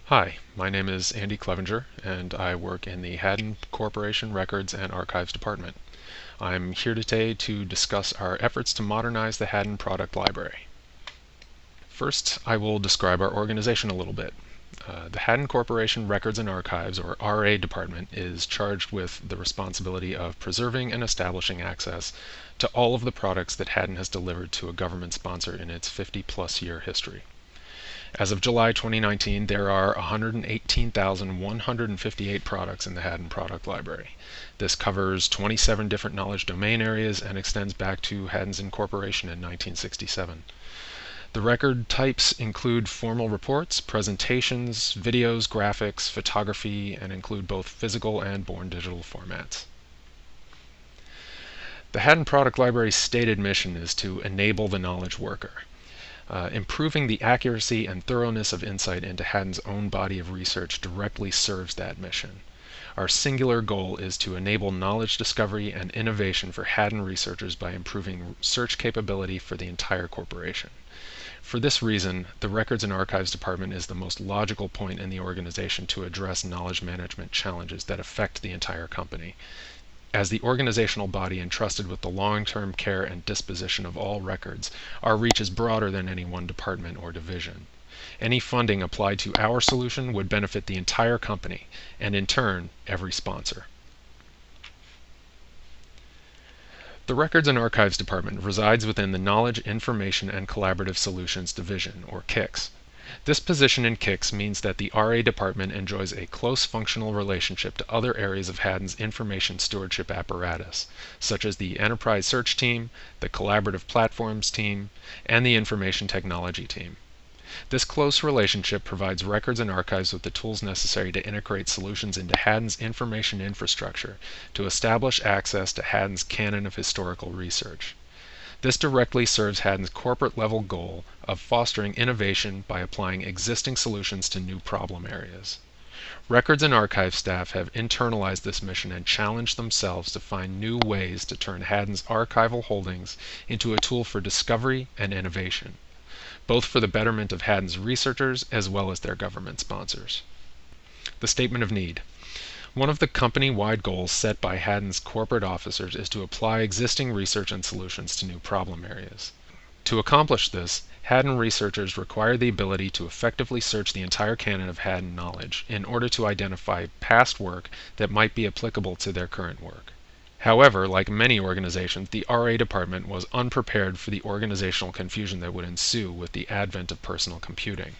Hi, my name is Andy Clevenger, and I work in the Haddon Corporation Records and Archives Department. I'm here today to discuss our efforts to modernize the Haddon product library. First, I will describe our organization a little bit. The Haddon Corporation Records and Archives, or RA Department, is charged with the responsibility of preserving and establishing access to all of the products that Haddon has delivered to a government sponsor in its 50-plus year history. As of July 2019, there are 118,158 products in the Haddon Product Library. This covers 27 different knowledge domain areas and extends back to Haddon's incorporation in 1967. The record types include formal reports, presentations, videos, graphics, photography, and include both physical and born digital formats. The Haddon Product Library's stated mission is to enable the knowledge worker. Improving the accuracy and thoroughness of insight into Haddon's own body of research directly serves that mission. Our singular goal is to enable knowledge discovery and innovation for Haddon researchers by improving search capability for the entire corporation. For this reason, the Records and Archives Department is the most logical point in the organization to address knowledge management challenges that affect the entire company. As the organizational body entrusted with the long-term care and disposition of all records, our reach is broader than any one department or division. Any funding applied to our solution would benefit the entire company, and in turn, every sponsor. The Records and Archives Department resides within the Knowledge, Information, and Collaborative Solutions Division, or KICS. This position in KICS means that the RA department enjoys a close functional relationship to other areas of Haddon's information stewardship apparatus, such as the Enterprise Search Team, the Collaborative Platforms Team, and the Information Technology Team. This close relationship provides Records and Archives with the tools necessary to integrate solutions into Haddon's information infrastructure to establish access to Haddon's canon of historical research. This directly serves Haddon's corporate-level goal of fostering innovation by applying existing solutions to new problem areas. Records and archive staff have internalized this mission and challenged themselves to find new ways to turn Haddon's archival holdings into a tool for discovery and innovation, both for the betterment of Haddon's researchers as well as their government sponsors. The Statement of Need. One of the company-wide goals set by Haddon's corporate officers is to apply existing research and solutions to new problem areas. To accomplish this, Haddon researchers require the ability to effectively search the entire canon of Haddon knowledge in order to identify past work that might be applicable to their current work. However, like many organizations, the RA department was unprepared for the organizational confusion that would ensue with the advent of personal computing.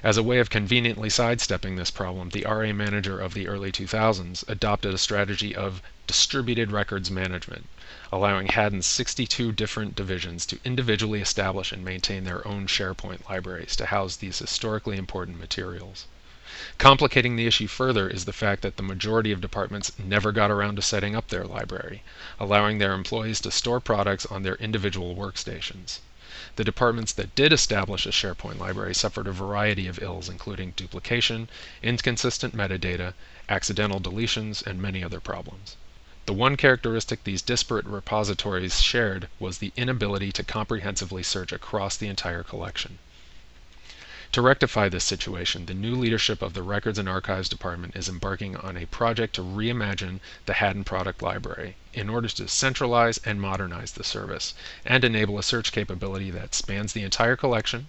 As a way of conveniently sidestepping this problem, the RA manager of the early 2000s adopted a strategy of distributed records management, allowing Haddon's 62 different divisions to individually establish and maintain their own SharePoint libraries to house these historically important materials. Complicating the issue further is the fact that the majority of departments never got around to setting up their library, allowing their employees to store products on their individual workstations. The departments that did establish a SharePoint library suffered a variety of ills, including duplication, inconsistent metadata, accidental deletions, and many other problems. The one characteristic these disparate repositories shared was the inability to comprehensively search across the entire collection. To rectify this situation, the new leadership of the Records and Archives Department is embarking on a project to reimagine the Haddon Product Library in order to centralize and modernize the service and enable a search capability that spans the entire collection,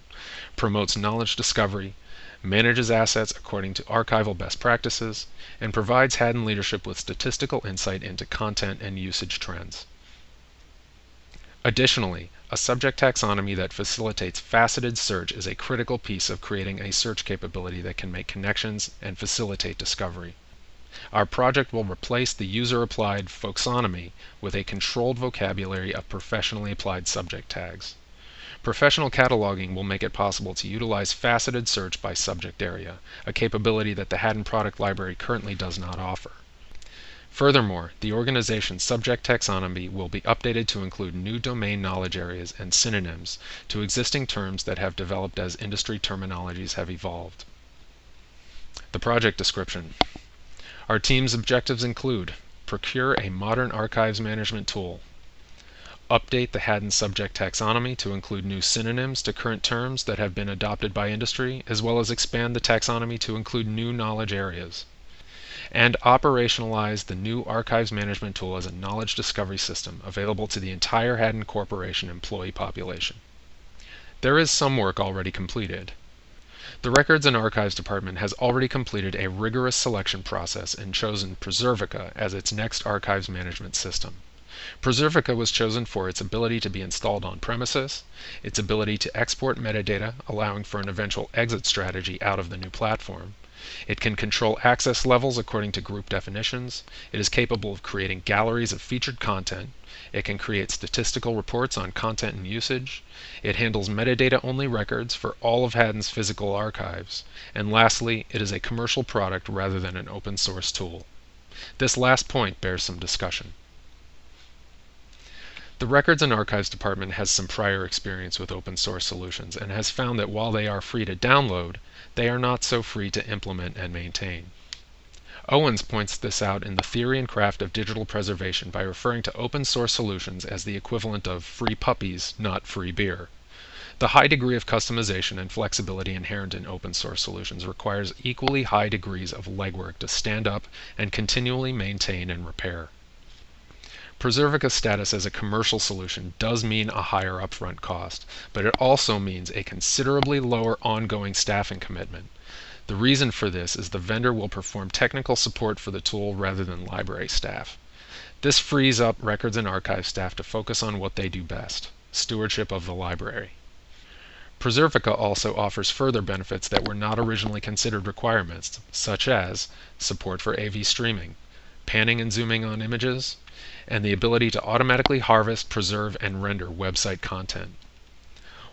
promotes knowledge discovery, manages assets according to archival best practices, and provides Haddon leadership with statistical insight into content and usage trends. Additionally, a subject taxonomy that facilitates faceted search is a critical piece of creating a search capability that can make connections and facilitate discovery. Our project will replace the user-applied folksonomy with a controlled vocabulary of professionally applied subject tags. Professional cataloging will make it possible to utilize faceted search by subject area, a capability that the Haddon Product Library currently does not offer. Furthermore, the organization's subject taxonomy will be updated to include new domain knowledge areas and synonyms to existing terms that have developed as industry terminologies have evolved. The project description. Our team's objectives include: procure a modern archives management tool, update the Haddon subject taxonomy to include new synonyms to current terms that have been adopted by industry, as well as expand the taxonomy to include new knowledge areas, and operationalize the new archives management tool as a knowledge discovery system available to the entire Haddon Corporation employee population. There is some work already completed. The Records and Archives Department has already completed a rigorous selection process and chosen Preservica as its next archives management system. Preservica was chosen for its ability to be installed on premises, its ability to export metadata, allowing for an eventual exit strategy out of the new platform. It can control access levels according to group definitions. It is capable of creating galleries of featured content. It can create statistical reports on content and usage. It handles metadata-only records for all of Haddon's physical archives. And lastly, it is a commercial product rather than an open source tool. This last point bears some discussion. The Records and Archives Department has some prior experience with open source solutions and has found that while they are free to download, they are not so free to implement and maintain. Owens points this out in The Theory and Craft of Digital Preservation by referring to open source solutions as the equivalent of free puppies, not free beer. The high degree of customization and flexibility inherent in open source solutions requires equally high degrees of legwork to stand up and continually maintain and repair. Preservica's status as a commercial solution does mean a higher upfront cost, but it also means a considerably lower ongoing staffing commitment. The reason for this is the vendor will perform technical support for the tool rather than library staff. This frees up records and archive staff to focus on what they do best, stewardship of the library. Preservica also offers further benefits that were not originally considered requirements, such as support for AV streaming, panning and zooming on images, and the ability to automatically harvest, preserve, and render website content.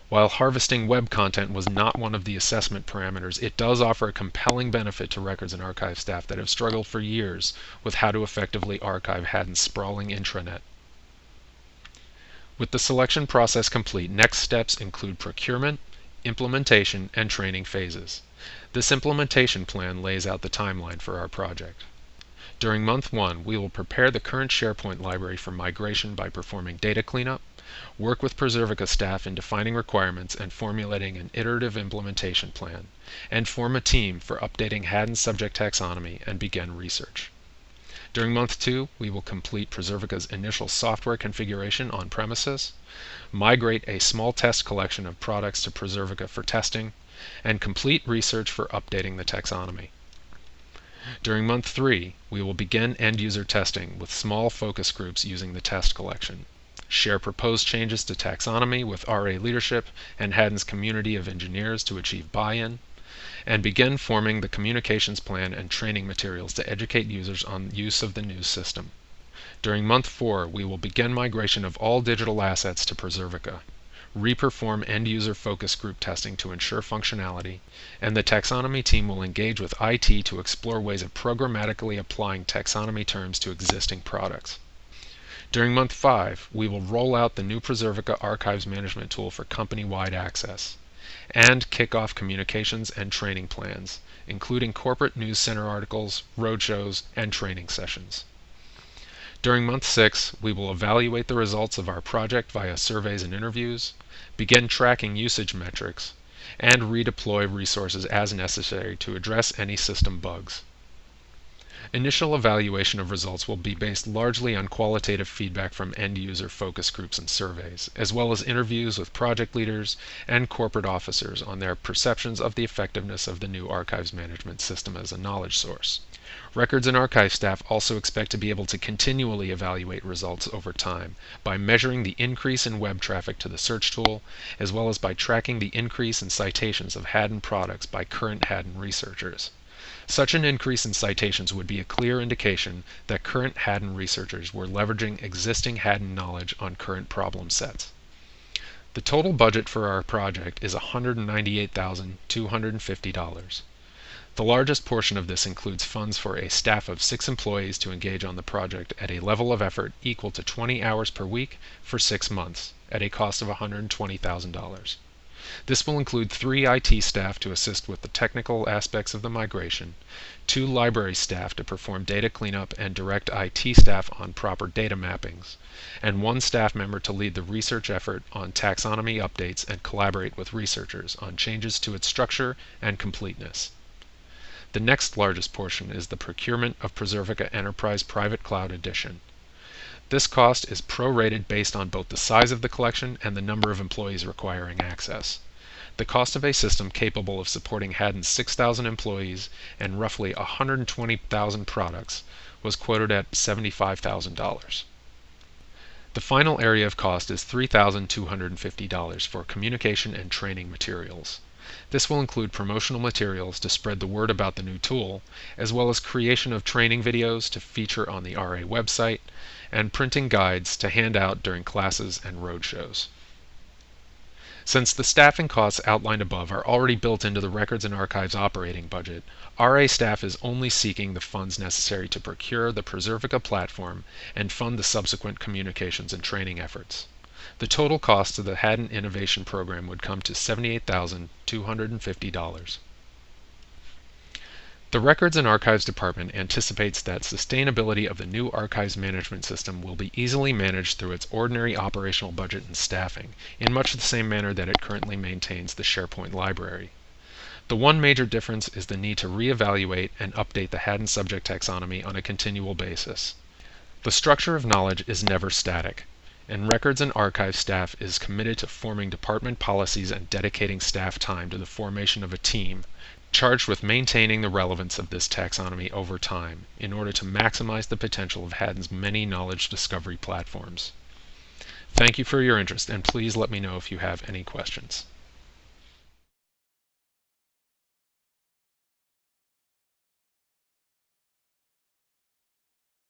While harvesting web content was not one of the assessment parameters, it does offer a compelling benefit to records and archive staff that have struggled for years with how to effectively archive Haddon's sprawling intranet. With the selection process complete, next steps include procurement, implementation, and training phases. This implementation plan lays out the timeline for our project. During month 1, we will prepare the current SharePoint library for migration by performing data cleanup, work with Preservica staff in defining requirements and formulating an iterative implementation plan, and form a team for updating Haddon's subject taxonomy and begin research. During month 2, we will complete Preservica's initial software configuration on premises, migrate a small test collection of products to Preservica for testing, and complete research for updating the taxonomy. During month 3, we will begin end-user testing with small focus groups using the test collection, share proposed changes to taxonomy with RA leadership and Haddon's community of engineers to achieve buy-in, and begin forming the communications plan and training materials to educate users on use of the new system. During month 4, we will begin migration of all digital assets to Preservica, reperform end-user focus group testing to ensure functionality, and the taxonomy team will engage with IT to explore ways of programmatically applying taxonomy terms to existing products. During month 5, we will roll out the new Preservica archives management tool for company-wide access, and kick off communications and training plans, including corporate news center articles, roadshows, and training sessions. During month 6, we will evaluate the results of our project via surveys and interviews, begin tracking usage metrics, and redeploy resources as necessary to address any system bugs. Initial evaluation of results will be based largely on qualitative feedback from end-user focus groups and surveys, as well as interviews with project leaders and corporate officers on their perceptions of the effectiveness of the new archives management system as a knowledge source. Records and archive staff also expect to be able to continually evaluate results over time by measuring the increase in web traffic to the search tool, as well as by tracking the increase in citations of Haddon products by current Haddon researchers. Such an increase in citations would be a clear indication that current Haddon researchers were leveraging existing Haddon knowledge on current problem sets. The total budget for our project is $198,250. The largest portion of this includes funds for a staff of 6 employees to engage on the project at a level of effort equal to 20 hours per week for 6 months, at a cost of $120,000. This will include 3 IT staff to assist with the technical aspects of the migration, 2 library staff to perform data cleanup and direct IT staff on proper data mappings, and 1 staff member to lead the research effort on taxonomy updates and collaborate with researchers on changes to its structure and completeness. The next largest portion is the procurement of Preservica Enterprise Private Cloud Edition. This cost is prorated based on both the size of the collection and the number of employees requiring access. The cost of a system capable of supporting Haddon's 6,000 employees and roughly 120,000 products was quoted at $75,000. The final area of cost is $3,250 for communication and training materials. This will include promotional materials to spread the word about the new tool, as well as creation of training videos to feature on the RA website, and printing guides to hand out during classes and roadshows. Since the staffing costs outlined above are already built into the Records and Archives operating budget, RA staff is only seeking the funds necessary to procure the Preservica platform and fund the subsequent communications and training efforts. The total cost of the Haddon Innovation Program would come to $78,250. The Records and Archives Department anticipates that sustainability of the new archives management system will be easily managed through its ordinary operational budget and staffing, in much the same manner that it currently maintains the SharePoint library. The one major difference is the need to reevaluate and update the Haddon subject taxonomy on a continual basis. The structure of knowledge is never static, and Records and Archives staff is committed to forming department policies and dedicating staff time to the formation of a team charged with maintaining the relevance of this taxonomy over time in order to maximize the potential of Haddon's many knowledge discovery platforms. Thank you for your interest, and please let me know if you have any questions.